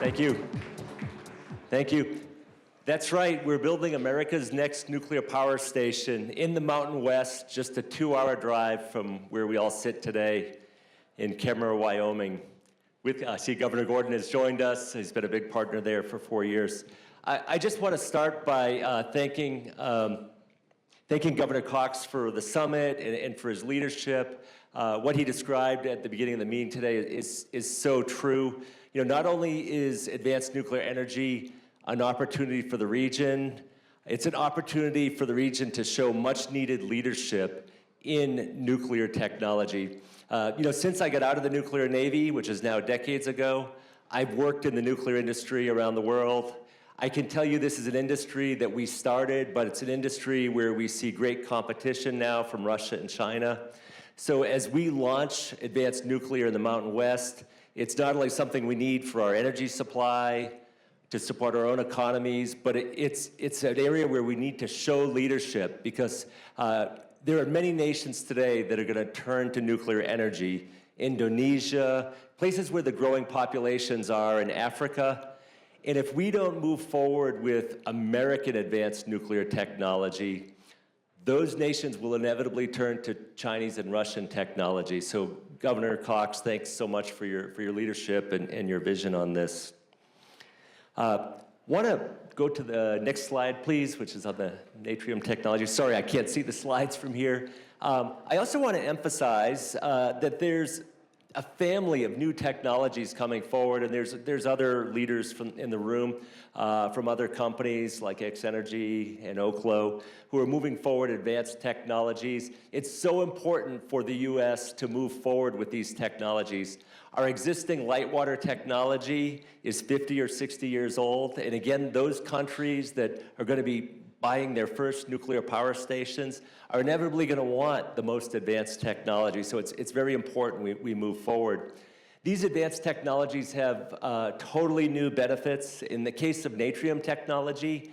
Thank you. Thank you. That's right, we're building America's next nuclear power station in the Mountain West, just a 2-hour drive from where we all sit today in Kemmerer, Wyoming. I see Governor Gordon has joined us. He's been a big partner there for 4 years. I just want to start by thanking Governor Cox for the summit and for his leadership. What he described at the beginning of the meeting today is so true. You know, not only is advanced nuclear energy an opportunity for the region, it's an opportunity for the region to show much needed leadership in nuclear technology. You know, since I got out of the nuclear Navy, which is now decades ago, I've worked in the nuclear industry around the world. I can tell you this is an industry that we started, but it's an industry where we see great competition now from Russia and China. So as we launch advanced nuclear in the Mountain West, it's not only something we need for our energy supply, to support our own economies, but it's an area where we need to show leadership because there are many nations today that are going to turn to nuclear energy. Indonesia, places where the growing populations are in Africa. And if we don't move forward with American advanced nuclear technology, those nations will inevitably turn to Chinese and Russian technology. So Governor Cox, thanks so much for your leadership and your vision on this. Want to go to the next slide, please, which is on the natrium technology. Sorry, I can't see the slides from here. I also want to emphasize that there's a family of new technologies coming forward, and there's other leaders in the room from other companies like X-Energy and Oklo who are moving forward advanced technologies. It's so important for the U.S. to move forward with these technologies. Our existing light water technology is 50 or 60 years old, and again, those countries that are going to be buying their first nuclear power stations are inevitably going to want the most advanced technology, so it's very important we move forward. These advanced technologies have totally new benefits. In the case of natrium technology,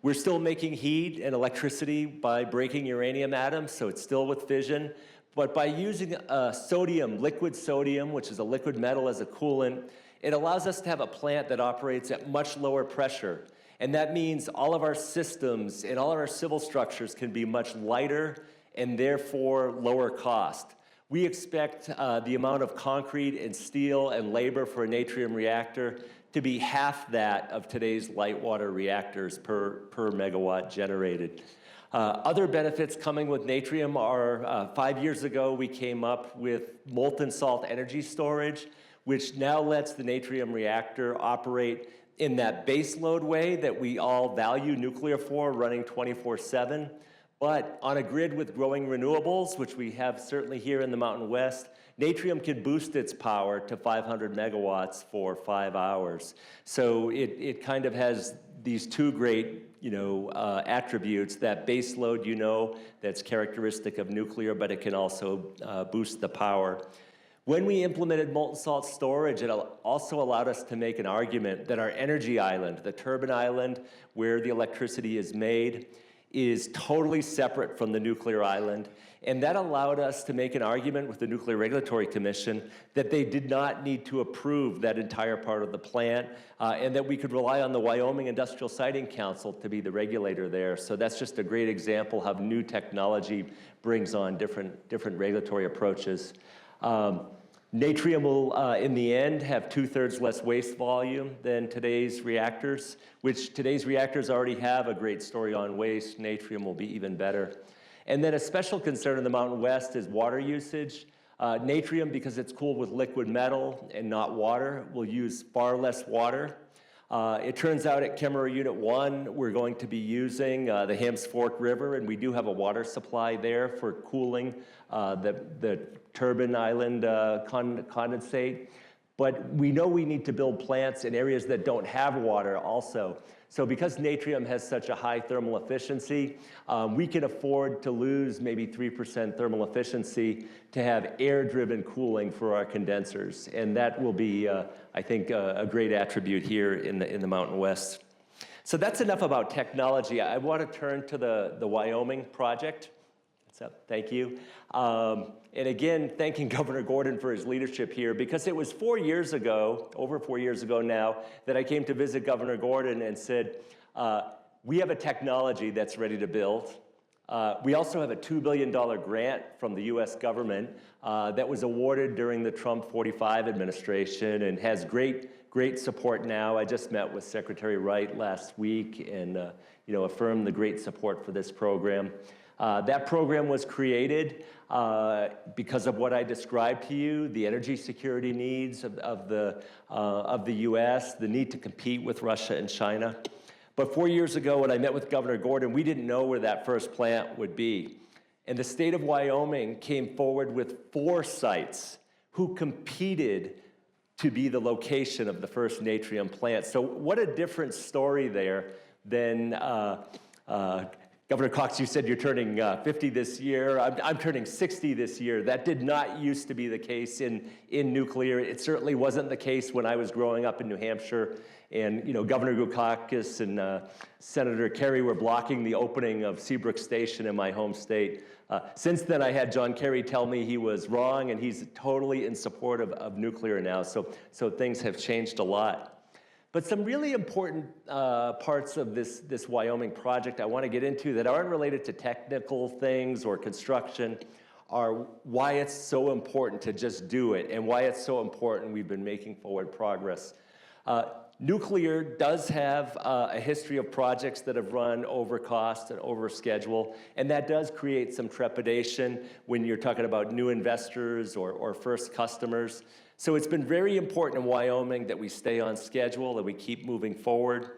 we're still making heat and electricity by breaking uranium atoms, so it's still with fission. But by using sodium, liquid sodium, which is a liquid metal as a coolant, it allows us to have a plant that operates at much lower pressure. And that means all of our systems and all of our civil structures can be much lighter and therefore lower cost. We expect the amount of concrete and steel and labor for a natrium reactor to be half that of today's light water reactors per megawatt generated. Other benefits coming with natrium are 5 years ago we came up with molten salt energy storage, which now lets the natrium reactor operate in that base load way that we all value nuclear for, running 24/7. But on a grid with growing renewables, which we have certainly here in the Mountain West, natrium can boost its power to 500 megawatts for 5 hours. So it kind of has these two great attributes, that base load, that's characteristic of nuclear, but it can also boost the power. When we implemented molten salt storage, it also allowed us to make an argument that our energy island, the turbine island, where the electricity is made, is totally separate from the nuclear island. And that allowed us to make an argument with the Nuclear Regulatory Commission that they did not need to approve that entire part of the plant, and that we could rely on the Wyoming Industrial Siting Council to be the regulator there. So that's just a great example how new technology brings on different regulatory approaches. Natrium will, in the end, have 2/3 less waste volume than today's reactors, which today's reactors already have a great story on waste. Natrium will be even better. And then a special concern in the Mountain West is water usage. Natrium, because it's cooled with liquid metal and not water, will use far less water. It turns out at Kemmerer Unit 1, we're going to be using the Hams Fork River, and we do have a water supply there for cooling the turbine island condensate. But we know we need to build plants in areas that don't have water also. So because natrium has such a high thermal efficiency, we can afford to lose maybe 3% thermal efficiency to have air-driven cooling for our condensers. And that will be, I think, a great attribute here in the Mountain West. So that's enough about technology. I want to turn to the Wyoming project. So thank you. And again, thanking Governor Gordon for his leadership here, because it was 4 years ago, over 4 years ago now, that I came to visit Governor Gordon and said, we have a technology that's ready to build. We also have a $2 billion grant from the US government that was awarded during the Trump 45 administration and has great support now. I just met with Secretary Wright last week and affirmed the great support for this program. That program was created because of what I described to you, the energy security needs of the US, the need to compete with Russia and China. But 4 years ago, when I met with Governor Gordon, we didn't know where that first plant would be. And the state of Wyoming came forward with 4 sites who competed to be the location of the first Natrium plant. So what a different story there than Governor Cox, you said you're turning 50 this year. I'm turning 60 this year. That did not used to be the case in nuclear. It certainly wasn't the case when I was growing up in New Hampshire. And Governor Dukakis and Senator Kerry were blocking the opening of Seabrook Station in my home state. Since then, I had John Kerry tell me he was wrong, and he's totally in support of nuclear now. So things have changed a lot. But some really important parts of this Wyoming project I want to get into that aren't related to technical things or construction are why it's so important to just do it and why it's so important we've been making forward progress. Nuclear does have a history of projects that have run over cost and over schedule, and that does create some trepidation when you're talking about new investors or first customers. So it's been very important in Wyoming that we stay on schedule, that we keep moving forward.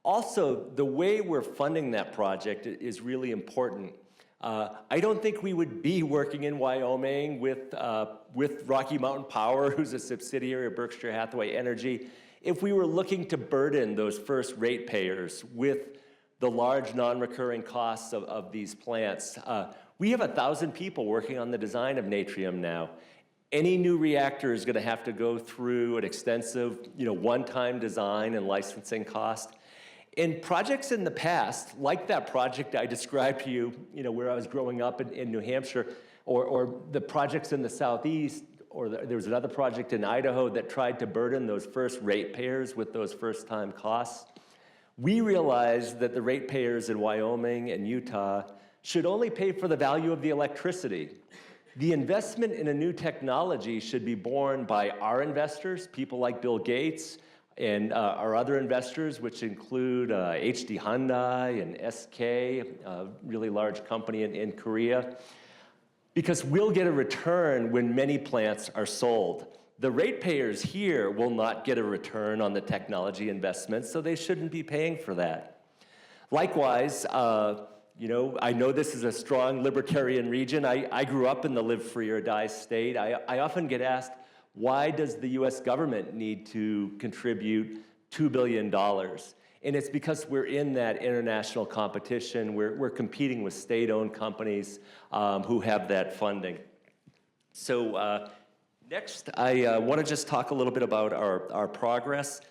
Also, the way we're funding that project is really important. I don't think we would be working in Wyoming with Rocky Mountain Power, who's a subsidiary of Berkshire Hathaway Energy, if we were looking to burden those first ratepayers with the large non-recurring costs of these plants. We have 1,000 people working on the design of Natrium now. Any new reactor is going to have to go through an extensive, one-time design and licensing cost. In projects in the past, like that project I described to you, where I was growing up in New Hampshire, or the projects in the Southeast, or there was another project in Idaho that tried to burden those first ratepayers with those first-time costs. We realized that the ratepayers in Wyoming and Utah should only pay for the value of the electricity. The investment in a new technology should be borne by our investors, people like Bill Gates, and our other investors, which include HD Hyundai and SK, a really large company in Korea, because we'll get a return when many plants are sold. The ratepayers here will not get a return on the technology investment, so they shouldn't be paying for that. Likewise, I know this is a strong libertarian region. I grew up in the live free or die state. I often get asked, why does the US government need to contribute $2 billion? And it's because we're in that international competition. We're competing with state-owned companies who have that funding. So next, I want to just talk a little bit about our progress.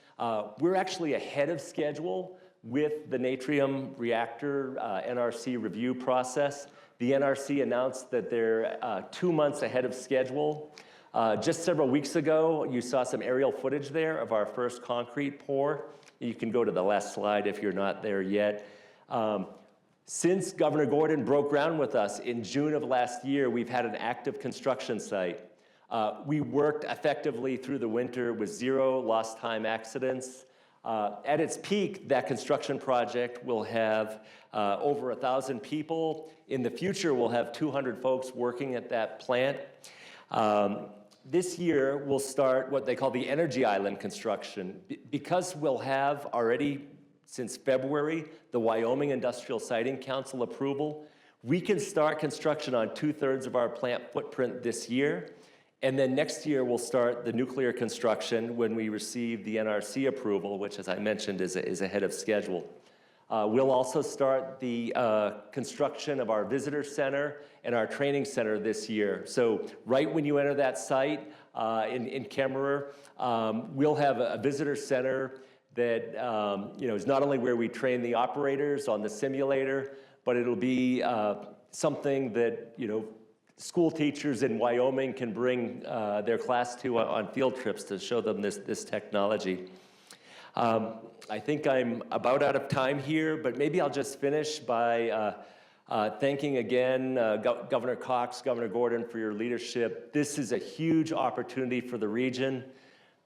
We're actually ahead of schedule with the Natrium reactor NRC review process. The NRC announced that they're 2 months ahead of schedule. Just several weeks ago, you saw some aerial footage there of our first concrete pour. You can go to the last slide if you're not there yet. Since Governor Gordon broke ground with us in June of last year, we've had an active construction site. We worked effectively through the winter with 0 lost time accidents. At its peak, that construction project will have over 1,000 people. In the future, we'll have 200 folks working at that plant. This year, we'll start what they call the Energy Island construction. Because we'll have already, since February, the Wyoming Industrial Siting Council approval, we can start construction on 2/3 of our plant footprint this year. And then next year, we'll start the nuclear construction when we receive the NRC approval, which, as I mentioned, is ahead of schedule. We'll also start the construction of our visitor center and our training center this year. So right when you enter that site in Kemmerer, we'll have a visitor center that is not only where we train the operators on the simulator, but it'll be something that, school teachers in Wyoming can bring their class to on field trips to show them this technology. I think I'm about out of time here, but maybe I'll just finish by thanking again Governor Cox, Governor Gordon for your leadership. This is a huge opportunity for the region.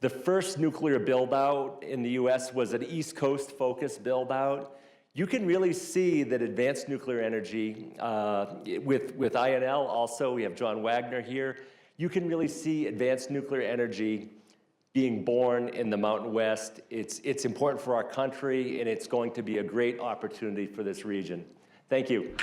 The first nuclear build-out in the US was an East Coast focused build-out. You can really see that advanced nuclear energy, with INL also, we have John Wagner here, you can really see advanced nuclear energy being born in the Mountain West. It's important for our country, and it's going to be a great opportunity for this region. Thank you.